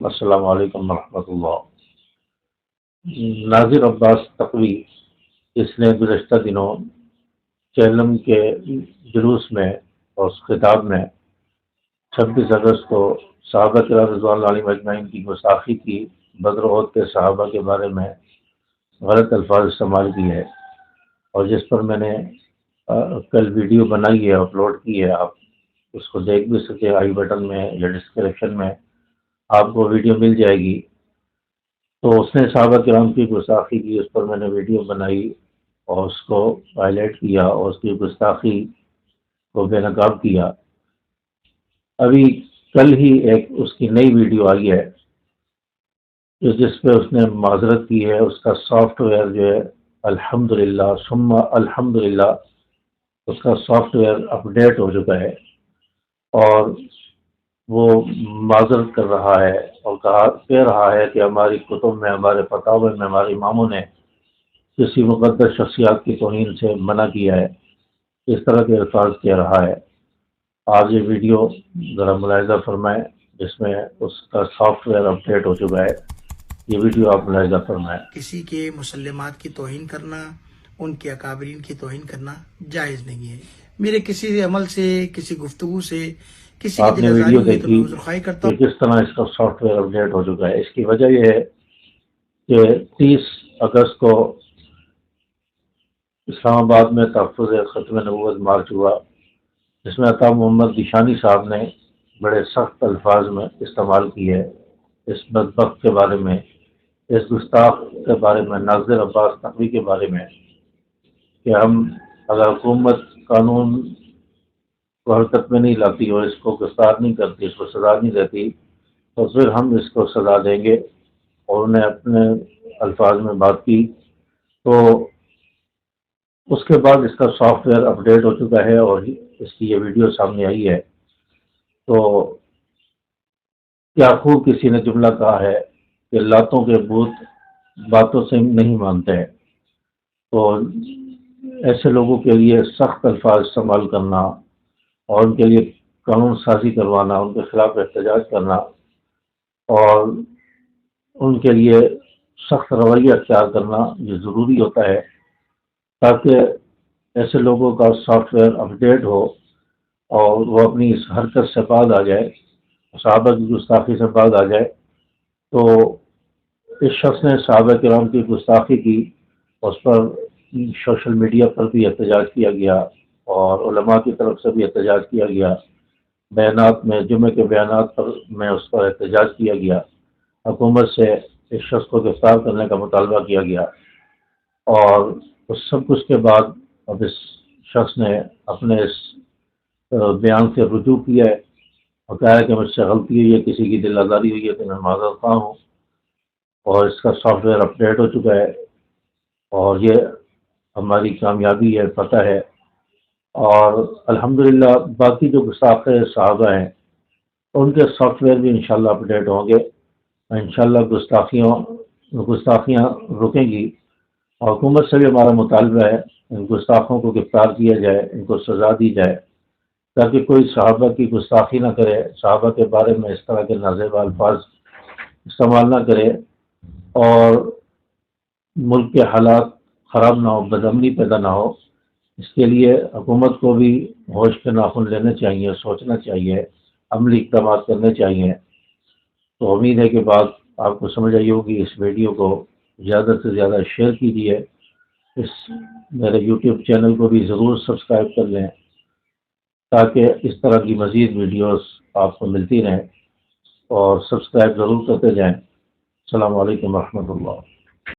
السلام علیکم ورحمۃ اللہ۔ ناظر عباس تقوی، اس نے گزشتہ دنوں چیلم کے جلوس میں اور اس خطاب میں 26 اگست کو صحابہ کرام رضوان اللہ علیہم اجمعین کی گستاخی کی، بدر و احد کے صحابہ کے بارے میں غلط الفاظ استعمال کی ہے، اور جس پر میں نے کل ویڈیو بنائی ہے، اپلوڈ کی ہے۔ آپ اس کو دیکھ بھی سکے، آئی بٹن میں یا ڈسکرپشن میں آپ کو ویڈیو مل جائے گی۔ تو اس نے صحابہ کرام کی گستاخی کی، اس پر میں نے ویڈیو بنائی اور اس کو ہائی لائٹ کیا اور اس کی گستاخی کو بے نقاب کیا۔ ابھی کل ہی ایک اس کی نئی ویڈیو آئی ہے جس پہ اس نے معذرت کی ہے۔ اس کا سافٹ ویئر جو ہے الحمدللہ ثم الحمدللہ، اس کا سافٹ ویئر اپڈیٹ ہو چکا ہے، اور وہ معذرت کر رہا ہے اور کہہ رہا ہے کہ ہماری کتب میں، ہمارے فتاوی میں ہمارے اماموں نے کسی مقدس شخصیات کی توہین سے منع کیا ہے، اس طرح کے الفاظ کہہ رہا ہے۔ آپ یہ ویڈیو ذرا ملاحظہ فرمائیں، جس میں اس کا سافٹ ویئر اپڈیٹ ہو چکا ہے۔ یہ ویڈیو آپ ملاحظہ فرمائیں۔ کسی کے مسلمات کی توہین کرنا، ان کے اکابرین کی توہین کرنا جائز نہیں ہے۔ میرے کسی عمل سے، کسی گفتگو سے، کسی آپ کی نے دل آزاری ویڈیو ہوئی تو میں دیکھی عذر خواہی کرتا کہ کس طرح اس کا سافٹ ویئر اپڈیٹ ہو چکا ہے۔ اس کی وجہ یہ ہے کہ 30 اگست کو اسلام آباد میں تحفظ ختم نبوت مارچ ہوا، جس میں عطا محمد دیشانی صاحب نے بڑے سخت الفاظ میں استعمال کی ہے اس بدبخت کے بارے میں، اس گستاخ کے بارے میں، ناظر عباس تقوی کے بارے میں، کہ ہم اگر حکومت قانون کو حرکت میں نہیں لاتی اور اس کو گرفتار نہیں کرتی، اس کو سزا نہیں دیتی، تو پھر ہم اس کو سزا دیں گے۔ اور انہیں اپنے الفاظ میں بات کی، تو اس کے بعد اس کا سافٹ ویئر اپڈیٹ ہو چکا ہے اور اس کی یہ ویڈیو سامنے آئی ہے۔ تو کیا خوب کسی نے جملہ کہا ہے کہ لاتوں کے بت باتوں سے نہیں مانتے ہیں۔ تو ایسے لوگوں کے لیے سخت الفاظ استعمال کرنا اور ان کے لیے قانون سازی کروانا، ان کے خلاف احتجاج کرنا اور ان کے لیے سخت رویہ اختیار کرنا یہ ضروری ہوتا ہے، تاکہ ایسے لوگوں کا سافٹ ویئر اپڈیٹ ہو اور وہ اپنی اس حرکت سے باز آ جائے، صحابہ کی گستاخی سے باز آ جائے۔ تو اس شخص نے صحابہ کرام کی گستاخی کی، اس پر سوشل میڈیا پر بھی احتجاج کیا گیا اور علماء کی طرف سے بھی احتجاج کیا گیا، بیانات میں، جمعے کے بیانات پر میں اس پر احتجاج کیا گیا، حکومت سے اس شخص کو گرفتار کرنے کا مطالبہ کیا گیا، اور اس سب کچھ کے بعد اب اس شخص نے اپنے اس بیان سے رجوع کیا ہے اور کہا ہے کہ مجھ سے غلطی ہوئی ہے، کسی کی دل آزاری ہوئی ہے تو میں معذرت خواہ ہوں، اور اس کا سافٹ ویئر اپڈیٹ ہو چکا ہے، اور یہ ہماری کامیابی ہے، فتح ہے۔ اور الحمدللہ باقی جو گستاخ صحابہ ہیں ان کے سافٹ ویئر بھی انشاءاللہ اپڈیٹ ہوں گے، انشاءاللہ گستاخیاں رکیں گی، اور حکومت سے بھی ہمارا مطالبہ ہے ان گستاخوں کو گرفتار کیا جائے، ان کو سزا دی جائے، تاکہ کوئی صحابہ کی گستاخی نہ کرے، صحابہ کے بارے میں اس طرح کے نازیبا الفاظ استعمال نہ کرے، اور ملک کے حالات خراب نہ ہو، بدامنی پیدا نہ ہو۔ اس کے لیے حکومت کو بھی ہوش کے ناخن لینے چاہیے، سوچنا چاہیے، عملی اقدامات کرنے چاہیے۔ تو امید ہے کہ بات آپ کو سمجھ آئی ہوگی۔ اس ویڈیو کو زیادہ سے زیادہ شیئر کیجیے، اس میرے یوٹیوب چینل کو بھی ضرور سبسکرائب کر لیں، تاکہ اس طرح کی مزید ویڈیوز آپ کو ملتی رہیں، اور سبسکرائب ضرور کرتے جائیں۔ السلام علیکم ورحمۃ اللہ۔